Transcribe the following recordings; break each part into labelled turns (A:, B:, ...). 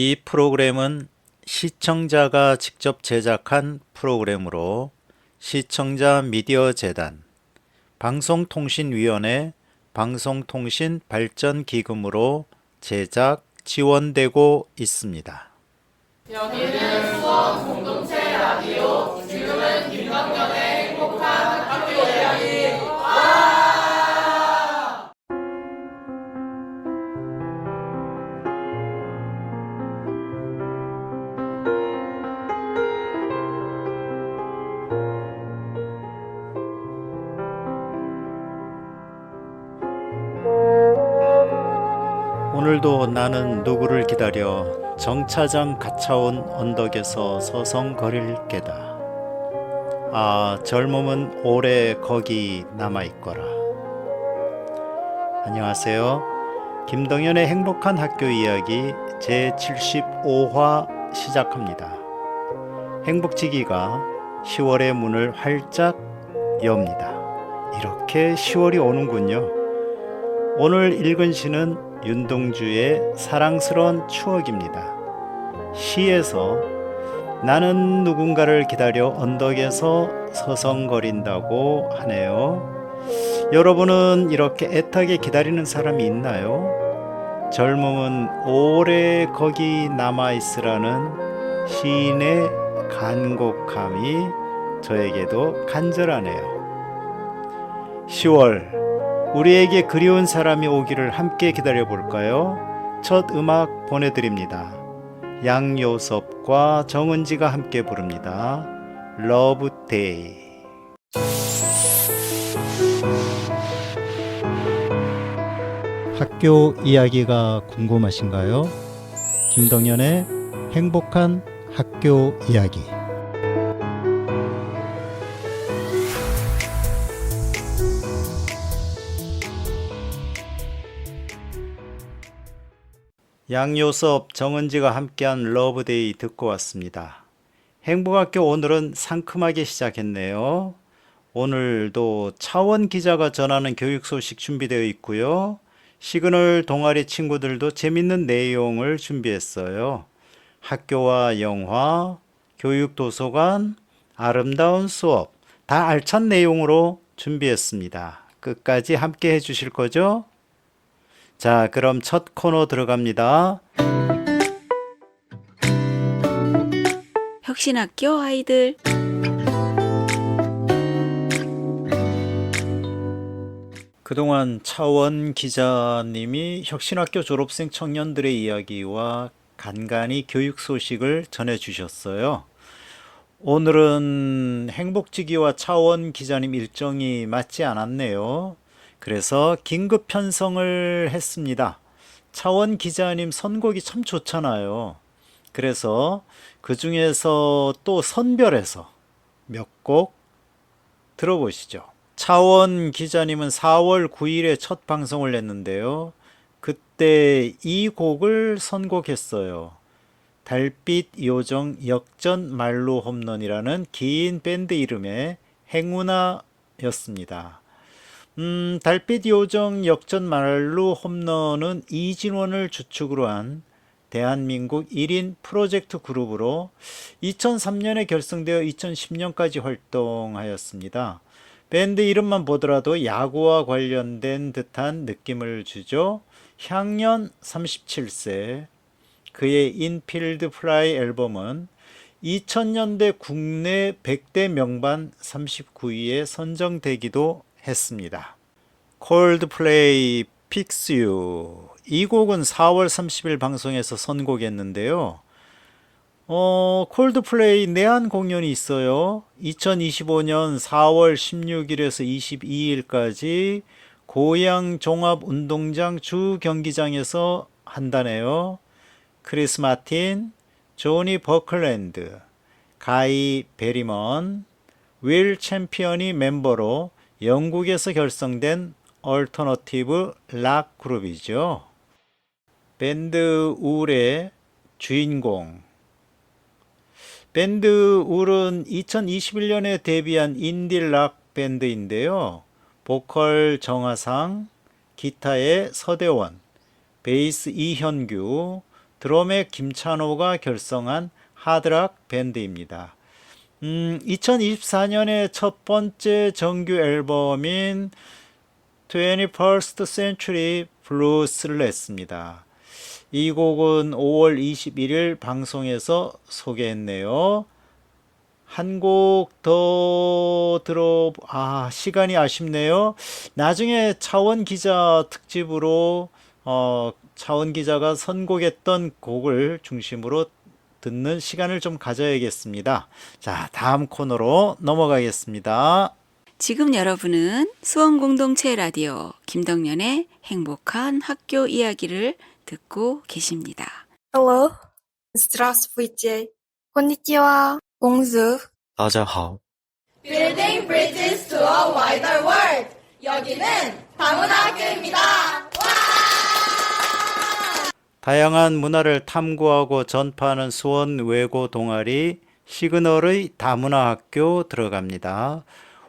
A: 이 프로그램은 시청자가 직접 제작한 프로그램으로 시청자 미디어 재단, 방송통신위원회 방송통신발전기금으로 제작 지원되고 있습니다.
B: 여기는 수원 공동체 라디오. 지금은 김덕년의 행복한 학교 이야기.
A: 오늘도 나는 누구를 기다려 정차장 갇혀온 언덕에서 서성거릴 게다. 아, 젊음은 오래 거기 남아있거라. 안녕하세요. 김동현의 행복한 학교 이야기 제75화 시작합니다. 행복지기가 10월의 문을 활짝 엽니다. 이렇게 10월이 오는군요. 오늘 읽은 시는 윤동주의 사랑스러운 추억입니다. 시에서 나는 누군가를 기다려 언덕에서 서성거린다고 하네요. 여러분은 이렇게 애타게 기다리는 사람이 있나요? 젊음은 오래 거기 남아있으라는 시인의 간곡함이 저에게도 간절하네요. 10월, 우리에게 그리운 사람이 오기를 함께 기다려볼까요? 첫 음악 보내드립니다. 양요섭과 정은지가 함께 부릅니다. 러브데이. 학교 이야기가 궁금하신가요? 김동현의 행복한 학교 이야기. 양요섭, 정은지가 함께한 러브데이 듣고 왔습니다. 행복학교 오늘은 상큼하게 시작했네요. 오늘도 차원 기자가 전하는 교육 소식 준비되어 있고요. 시그널 동아리 친구들도 재밌는 내용을 준비했어요. 학교와 영화, 교육 도서관, 아름다운 수업, 다 알찬 내용으로 준비했습니다. 끝까지 함께 해주실 거죠? 자, 그럼 첫 코너 들어갑니다.
C: 혁신학교 아이들.
A: 그동안 차원 기자님이 혁신학교 졸업생 청년들의 이야기와 간간히 교육 소식을 전해주셨어요. 오늘은 행복지기와 차원 기자님 일정이 맞지 않았네요. 그래서 긴급 편성을 했습니다. 차원 기자님 선곡이 참 좋잖아요. 그래서 그 중에서 또 선별해서 몇 곡 들어보시죠. 차원 기자님은 4월 9일에 첫 방송을 했는데요. 그때 이 곡을 선곡했어요. 달빛 요정 역전 말로 홈런이라는 긴 밴드 이름의 행운아였습니다. 달빛 요정 역전 말로 홈런은 이진원을 주축으로 한 대한민국 1인 프로젝트 그룹으로 2003년에 결성되어 2010년까지 활동하였습니다. 밴드 이름만 보더라도 야구와 관련된 듯한 느낌을 주죠. 향년 37세, 그의 인필드 플라이 앨범은 2000년대 국내 100대 명반 39위에 선정되기도 했습니다. 콜드플레이 Fix You, 이 곡은 4월 30일 방송에서 선곡했는데요. 콜드플레이 내한 공연이 있어요. 2025년 4월 16일에서 22일까지 고양 종합운동장 주 경기장에서 한다네요. 크리스 마틴, 조니 버클랜드, 가이 베리먼, 윌 챔피언이 멤버로 영국에서 결성된 얼터너티브 락 그룹이죠. 밴드 울의 주인공. 밴드 울은 2021년에 데뷔한 인디 락 밴드인데요. 보컬 정하상, 기타의 서대원, 베이스 이현규, 드럼의 김찬호가 결성한 하드락 밴드입니다. 2024년에 첫 번째 정규 앨범인 21st Century Blues를 냈습니다. 이 곡은 5월 21일 방송에서 소개했네요. 한 곡 더 시간이 아쉽네요. 나중에 차원 기자 특집으로 차원 기자가 선곡했던 곡을 중심으로 듣는 시간을 좀 가져야겠습니다. 자, 다음 코너로 넘어가겠습니다.
C: 지금 여러분은 수원공동체 라디오 김덕년의 행복한 학교 이야기를 듣고 계십니다.
D: Hello, здравствуйте, konnichiwa, bonjour.
E: 大家好，
B: Building Bridges to a Wider World. 여기는 다문학교입니다.
A: 다양한 문화를 탐구하고 전파하는 수원 외고 동아리 시그널의 다문화학교 들어갑니다.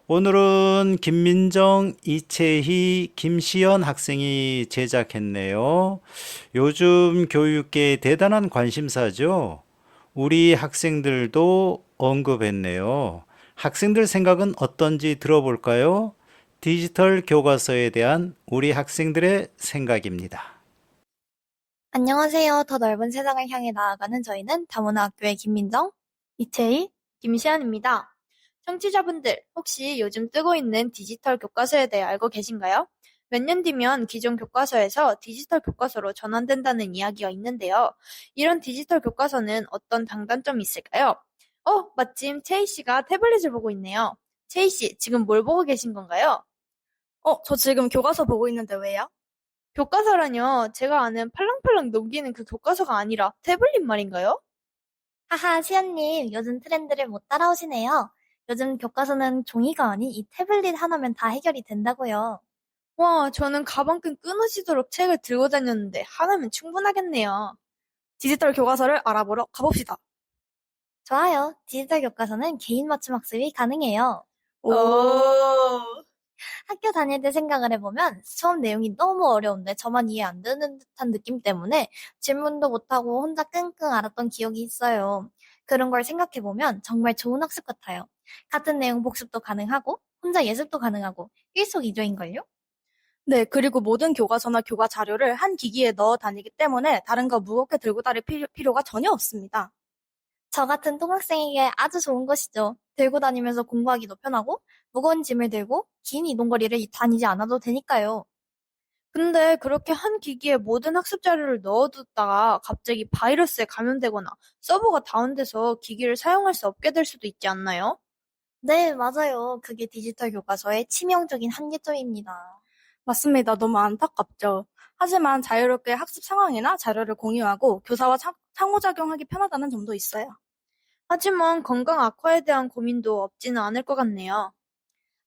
A: 오늘은 김민정, 이채희, 김시연 학생이 제작했네요. 요즘 교육계의 대단한 관심사죠. 우리 학생들도 언급했네요. 학생들 생각은 어떤지 들어볼까요? 디지털 교과서에 대한 우리 학생들의 생각입니다.
D: 안녕하세요. 더 넓은 세상을 향해 나아가는 저희는 다문화학교의 김민정, 이채희, 김시안입니다. 청취자분들, 혹시 요즘 뜨고 있는 디지털 교과서에 대해 알고 계신가요? 몇 년 뒤면 기존 교과서에서 디지털 교과서로 전환된다는 이야기가 있는데요. 이런 디지털 교과서는 어떤 장단점이 있을까요? 마침 채희 씨가 태블릿을 보고 있네요. 채희 씨, 지금 뭘 보고 계신 건가요?
F: 저 지금 교과서 보고 있는데 왜요?
D: 교과서라뇨. 제가 아는 팔랑팔랑 넘기는 그 교과서가 아니라 태블릿 말인가요? 하하, 시연님, 요즘 트렌드를 못 따라오시네요. 요즘 교과서는 종이가 아닌 이 태블릿 하나면 다 해결이 된다고요. 와, 저는 가방끈 끊어지도록 책을 들고 다녔는데 하나면 충분하겠네요.
F: 디지털 교과서를 알아보러 가봅시다.
D: 좋아요. 디지털 교과서는 개인 맞춤 학습이 가능해요.
F: 오.
D: 학교 다닐 때 생각을 해보면 수업 내용이 너무 어려운데 저만 이해 안 되는 듯한 느낌 때문에 질문도 못하고 혼자 끙끙 앓았던 기억이 있어요. 그런 걸 생각해보면 정말 좋은 학습 같아요. 같은 내용 복습도 가능하고 혼자 예습도 가능하고 일석이조인걸요?
F: 네, 그리고 모든 교과서나 교과 자료를 한 기기에 넣어 다니기 때문에 다른 거 무겁게 들고 다닐 필요가 전혀 없습니다.
D: 저 같은 통학생에게 아주 좋은 것이죠. 들고 다니면서 공부하기도 편하고 무거운 짐을 들고 긴 이동거리를 다니지 않아도 되니까요. 근데 그렇게 한 기기에 모든 학습 자료를 넣어뒀다가 갑자기 바이러스에 감염되거나 서버가 다운돼서 기기를 사용할 수 없게 될 수도 있지 않나요? 네, 맞아요. 그게 디지털 교과서의 치명적인 한계점입니다.
F: 맞습니다. 너무 안타깝죠. 하지만 자유롭게 학습 상황이나 자료를 공유하고 교사와 상호작용하기 편하다는 점도 있어요.
D: 하지만 건강 악화에 대한 고민도 없지는 않을 것 같네요.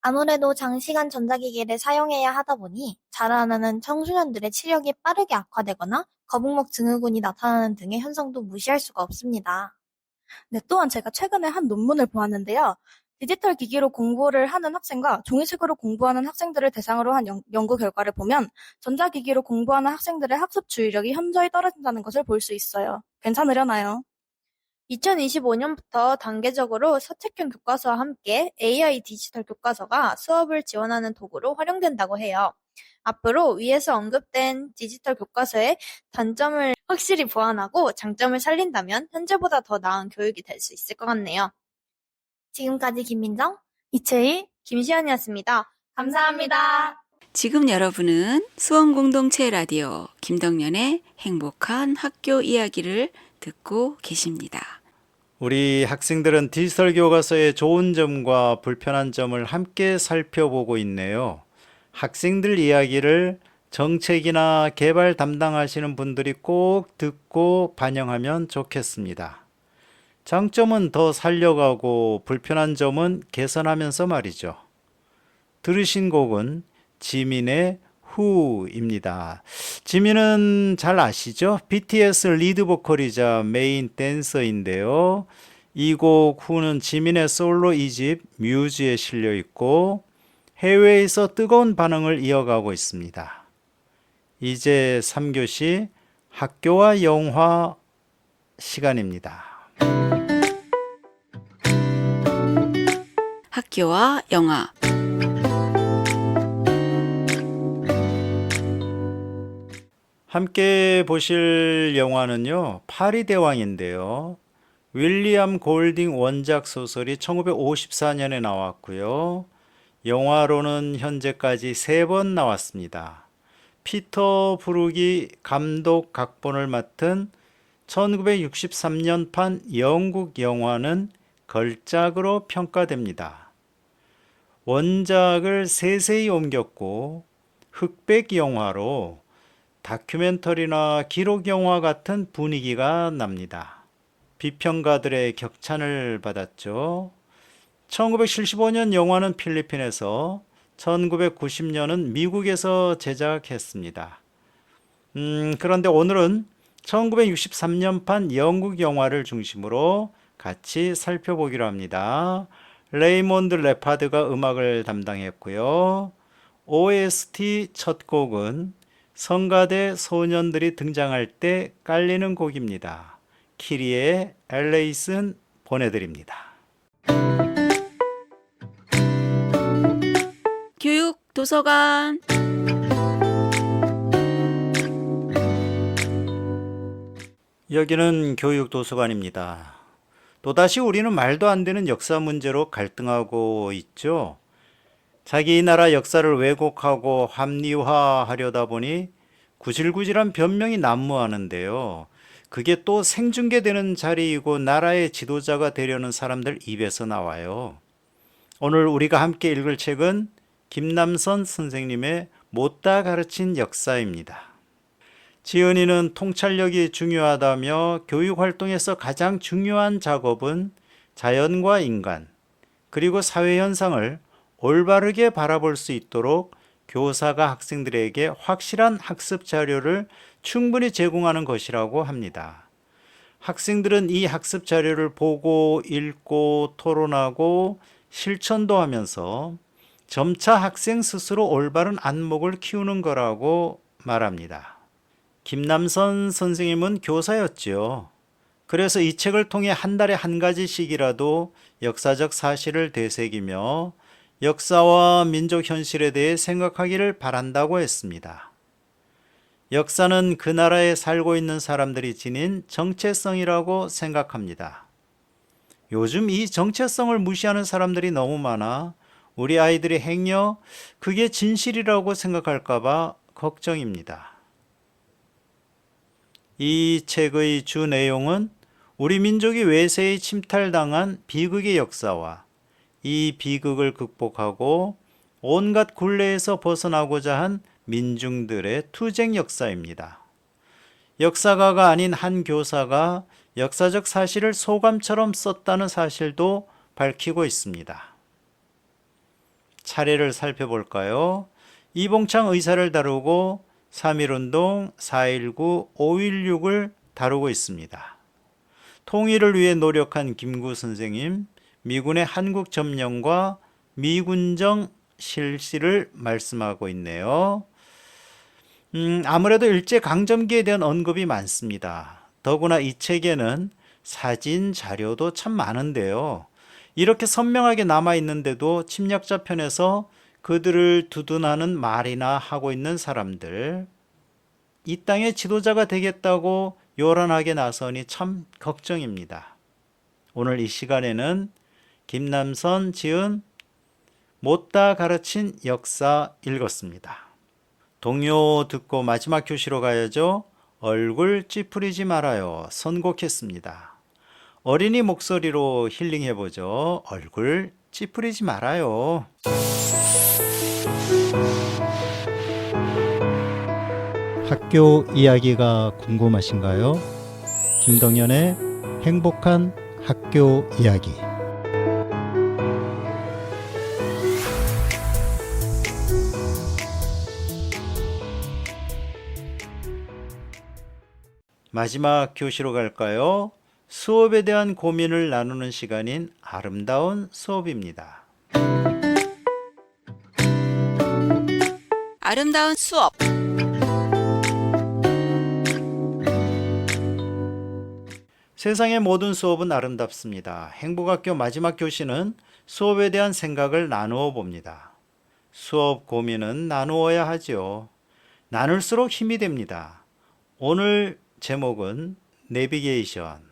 D: 아무래도 장시간 전자기기를 사용해야 하다 보니 자라나는 청소년들의 치력이 빠르게 악화되거나 거북목 증후군이 나타나는 등의 현상도 무시할 수가 없습니다.
F: 네, 또한 제가 최근에 한 논문을 보았는데요. 디지털 기기로 공부를 하는 학생과 종이식으로 공부하는 학생들을 대상으로 한 연구 결과를 보면 전자기기로 공부하는 학생들의 학습 주의력이 현저히 떨어진다는 것을 볼 수 있어요. 괜찮으려나요?
D: 2025년부터 단계적으로 사책형 교과서와 함께 AI 디지털 교과서가 수업을 지원하는 도구로 활용된다고 해요. 앞으로 위에서 언급된 디지털 교과서의 단점을 확실히 보완하고 장점을 살린다면 현재보다 더 나은 교육이 될 수 있을 것 같네요. 지금까지 김민정,
F: 이채희,
D: 김시연이었습니다. 감사합니다.
C: 지금 여러분은 수원공동체 라디오 김덕년의 행복한 학교 이야기를 듣고 계십니다.
A: 우리 학생들은 디지털 교과서의 좋은 점과 불편한 점을 함께 살펴보고 있네요. 학생들 이야기를 정책이나 개발 담당하시는 분들이 꼭 듣고 반영하면 좋겠습니다. 장점은 더 살려가고 불편한 점은 개선하면서 말이죠. 들으신 곡은 지민의 후입니다. 지민은 잘 아시죠? BTS 리드 보컬이자 메인 댄서인데요. 이 곡 후는 지민의 솔로 2집 뮤즈에 실려 있고 해외에서 뜨거운 반응을 이어가고 있습니다. 이제 3교시 학교와 영화 시간입니다.
C: 학교와 영화.
A: 함께 보실 영화는요, 파리대왕인데요. 윌리엄 골딩 원작 소설이 1954년에 나왔고요. 영화로는 현재까지 3번 나왔습니다. 피터 브룩이 감독 각본을 맡은 1963년판 영국 영화는 걸작으로 평가됩니다. 원작을 세세히 옮겼고 흑백 영화로 다큐멘터리나 기록 영화 같은 분위기가 납니다. 비평가들의 격찬을 받았죠. 1975년 영화는 필리핀에서, 1990년은 미국에서 제작했습니다. 그런데 오늘은 1963년판 영국 영화를 중심으로 같이 살펴보기로 합니다. 레이몬드 레파드가 음악을 담당했고요. OST 첫 곡은 성가대 소년들이 등장할 때 깔리는 곡입니다. 키리의 엘레이슨 보내드립니다.
C: 교육 도서관.
A: 여기는 교육도서관입니다. 또다시 우리는 말도 안 되는 역사 문제로 갈등하고 있죠. 자기 나라 역사를 왜곡하고 합리화하려다 보니 구질구질한 변명이 난무하는데요. 그게 또 생중계되는 자리이고 나라의 지도자가 되려는 사람들 입에서 나와요. 오늘 우리가 함께 읽을 책은 김남선 선생님의 못다 가르친 역사입니다. 지은이는 통찰력이 중요하다며 교육활동에서 가장 중요한 작업은 자연과 인간, 그리고 사회 현상을 올바르게 바라볼 수 있도록 교사가 학생들에게 확실한 학습 자료를 충분히 제공하는 것이라고 합니다. 학생들은 이 학습 자료를 보고 읽고 토론하고 실천도 하면서 점차 학생 스스로 올바른 안목을 키우는 거라고 말합니다. 김남선 선생님은 교사였죠. 그래서 이 책을 통해 한 달에 한 가지씩이라도 역사적 사실을 되새기며 역사와 민족 현실에 대해 생각하기를 바란다고 했습니다. 역사는 그 나라에 살고 있는 사람들이 지닌 정체성이라고 생각합니다. 요즘 이 정체성을 무시하는 사람들이 너무 많아 우리 아이들이 행여 그게 진실이라고 생각할까봐 걱정입니다. 이 책의 주 내용은 우리 민족이 외세에 침탈당한 비극의 역사와 이 비극을 극복하고 온갖 굴레에서 벗어나고자 한 민중들의 투쟁 역사입니다. 역사가가 아닌 한 교사가 역사적 사실을 소감처럼 썼다는 사실도 밝히고 있습니다. 차례를 살펴볼까요? 이봉창 의사를 다루고 3.1운동, 4.19, 5.16을 다루고 있습니다. 통일을 위해 노력한 김구 선생님, 미군의 한국 점령과 미군정 실시를 말씀하고 있네요. 아무래도 일제강점기에 대한 언급이 많습니다. 더구나 이 책에는 사진, 자료도 참 많은데요. 이렇게 선명하게 남아있는데도 침략자 편에서 그들을 두둔하는 말이나 하고 있는 사람들, 이 땅의 지도자가 되겠다고 요란하게 나서니 참 걱정입니다. 오늘 이 시간에는 김남선 지은 못다 가르친 역사 읽었습니다. 동요 듣고 마지막 교시로 가야죠. 얼굴 찌푸리지 말아요. 선곡했습니다. 어린이 목소리로 힐링해보죠. 얼굴 찌푸리지 말아요. 학교 이야기가 궁금하신가요? 김동연의 행복한 학교 이야기. 마지막 교시로 갈까요? 수업에 대한 고민을 나누는 시간인 아름다운 수업입니다.
C: 아름다운 수업.
A: 세상의 모든 수업은 아름답습니다. 행복학교 마지막 교시는 수업에 대한 생각을 나누어 봅니다. 수업 고민은 나누어야 하지요. 나눌수록 힘이 됩니다. 오늘 제목은 내비게이션.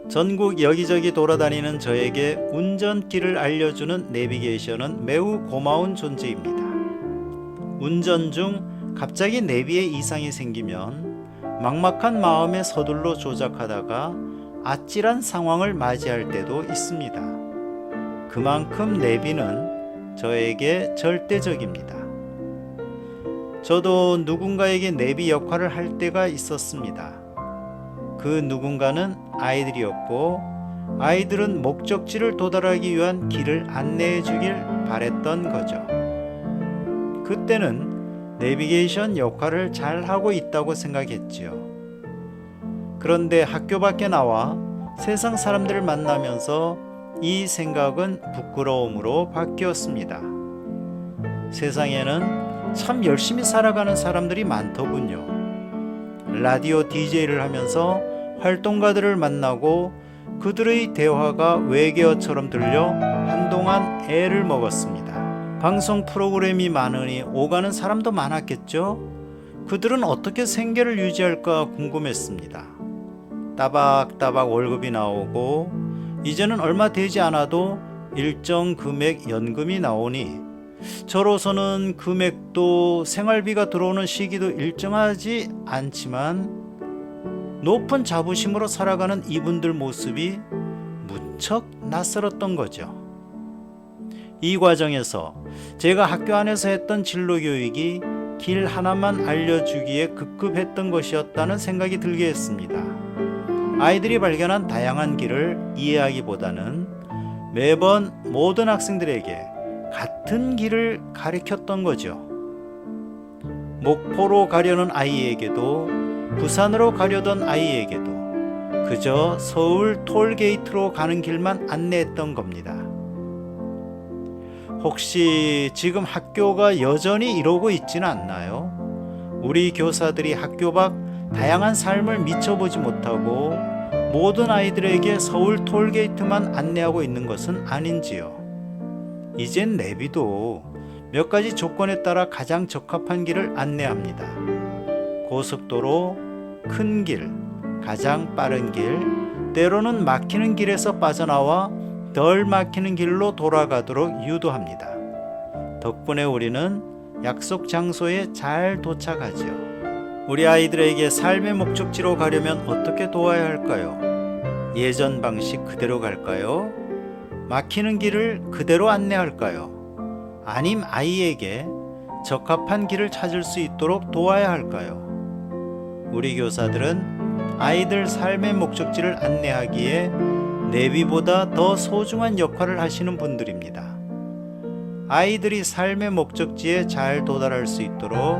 A: 전국 여기저기 돌아다니는 저에게 운전길을 알려주는 내비게이션은 매우 고마운 존재입니다. 운전 중 갑자기 내비에 이상이 생기면 막막한 마음에 서둘러 조작하다가 아찔한 상황을 맞이할 때도 있습니다. 그만큼 내비는 저에게 절대적입니다. 저도 누군가에게 내비 역할을 할 때가 있었습니다. 그 누군가는 아이들이었고 아이들은 목적지를 도달하기 위한 길을 안내해 주길 바랬던 거죠. 그때는 내비게이션 역할을 잘 하고 있다고 생각했지요. 그런데 학교 밖에 나와 세상 사람들을 만나면서 이 생각은 부끄러움으로 바뀌었습니다. 세상에는 참 열심히 살아가는 사람들이 많더군요. 라디오 DJ를 하면서 활동가들을 만나고 그들의 대화가 외계어처럼 들려 한동안 애를 먹었습니다. 방송 프로그램이 많으니 오가는 사람도 많았겠죠? 그들은 어떻게 생계를 유지할까 궁금했습니다. 따박따박 월급이 나오고 이제는 얼마 되지 않아도 일정 금액 연금이 나오니 저로서는 금액도 생활비가 들어오는 시기도 일정하지 않지만 높은 자부심으로 살아가는 이분들 모습이 무척 낯설었던 거죠. 이 과정에서 제가 학교 안에서 했던 진로 교육이 길 하나만 알려주기에 급급했던 것이었다는 생각이 들게 했습니다. 아이들이 발견한 다양한 길을 이해하기보다는 매번 모든 학생들에게 같은 길을 가리켰던 거죠. 목포로 가려는 아이에게도 부산으로 가려던 아이에게도 그저 서울 톨게이트로 가는 길만 안내했던 겁니다. 혹시 지금 학교가 여전히 이러고 있지는 않나요? 우리 교사들이 학교 밖 다양한 삶을 미쳐보지 못하고 모든 아이들에게 서울 톨게이트만 안내하고 있는 것은 아닌지요? 이젠 내비도 몇 가지 조건에 따라 가장 적합한 길을 안내합니다. 고속도로, 큰 길, 가장 빠른 길, 때로는 막히는 길에서 빠져나와 덜 막히는 길로 돌아가도록 유도합니다. 덕분에 우리는 약속 장소에 잘 도착하지요. 우리 아이들에게 삶의 목적지로 가려면 어떻게 도와야 할까요? 예전 방식 그대로 갈까요? 막히는 길을 그대로 안내할까요? 아님 아이에게 적합한 길을 찾을 수 있도록 도와야 할까요? 우리 교사들은 아이들 삶의 목적지를 안내하기에 내비보다 더 소중한 역할을 하시는 분들입니다. 아이들이 삶의 목적지에 잘 도달할 수 있도록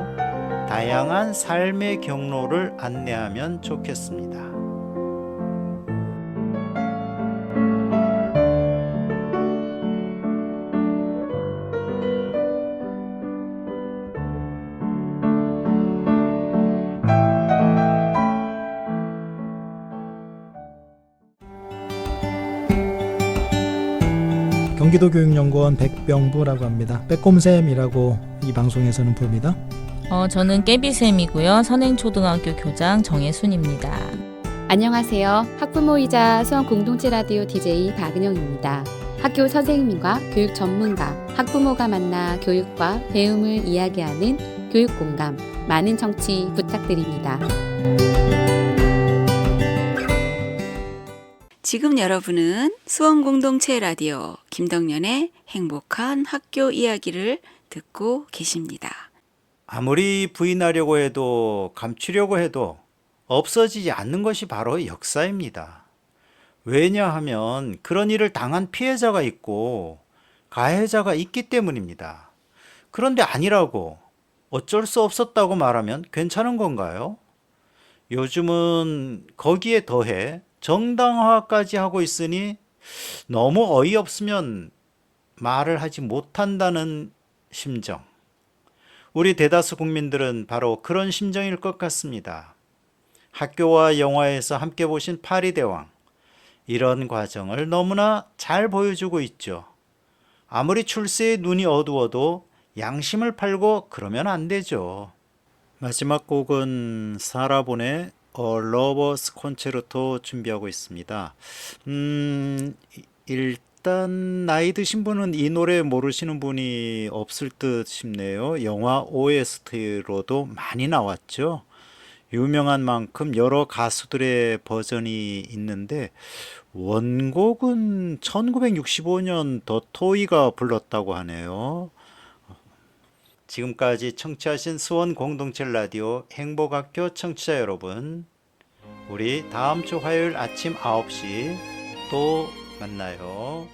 A: 다양한 삶의 경로를 안내하면 좋겠습니다.
E: 경기도교육연구원 백병부라고 합니다. 빼꼼쌤이라고 이 방송에서는 부릅니다.
G: 저는 깨비쌤이고요. 선행초등학교 교장 정혜순입니다.
H: 안녕하세요. 학부모이자 수원공동체 라디오 DJ 박은영입니다. 학교 선생님과 교육 전문가, 학부모가 만나 교육과 배움을 이야기하는 교육공감, 많은 청취 부탁드립니다.
C: 지금 여러분은 수원공동체 라디오 김덕년의 행복한 학교 이야기를 듣고 계십니다.
A: 아무리 부인하려고 해도 감추려고 해도 없어지지 않는 것이 바로 역사입니다. 왜냐하면 그런 일을 당한 피해자가 있고 가해자가 있기 때문입니다. 그런데 아니라고 어쩔 수 없었다고 말하면 괜찮은 건가요? 요즘은 거기에 더해 정당화까지 하고 있으니 너무 어이없으면 말을 하지 못한다는 심정. 우리 대다수 국민들은 바로 그런 심정일 것 같습니다. 학교와 영화에서 함께 보신 파리대왕. 이런 과정을 너무나 잘 보여주고 있죠. 아무리 출세에 눈이 어두워도 양심을 팔고 그러면 안 되죠. 마지막 곡은 사라본의 러버스 콘체르토 준비하고 있습니다. 일단 나이 드신 분은 이 노래 모르시는 분이 없을 듯 싶네요. 영화 OST로도 많이 나왔죠. 유명한 만큼 여러 가수들의 버전이 있는데 원곡은 1965년 더 토이가 불렀다고 하네요. 지금까지 청취하신 수원 공동체 라디오 행복학교 청취자 여러분, 우리 다음 주 화요일 아침 9시 또 만나요.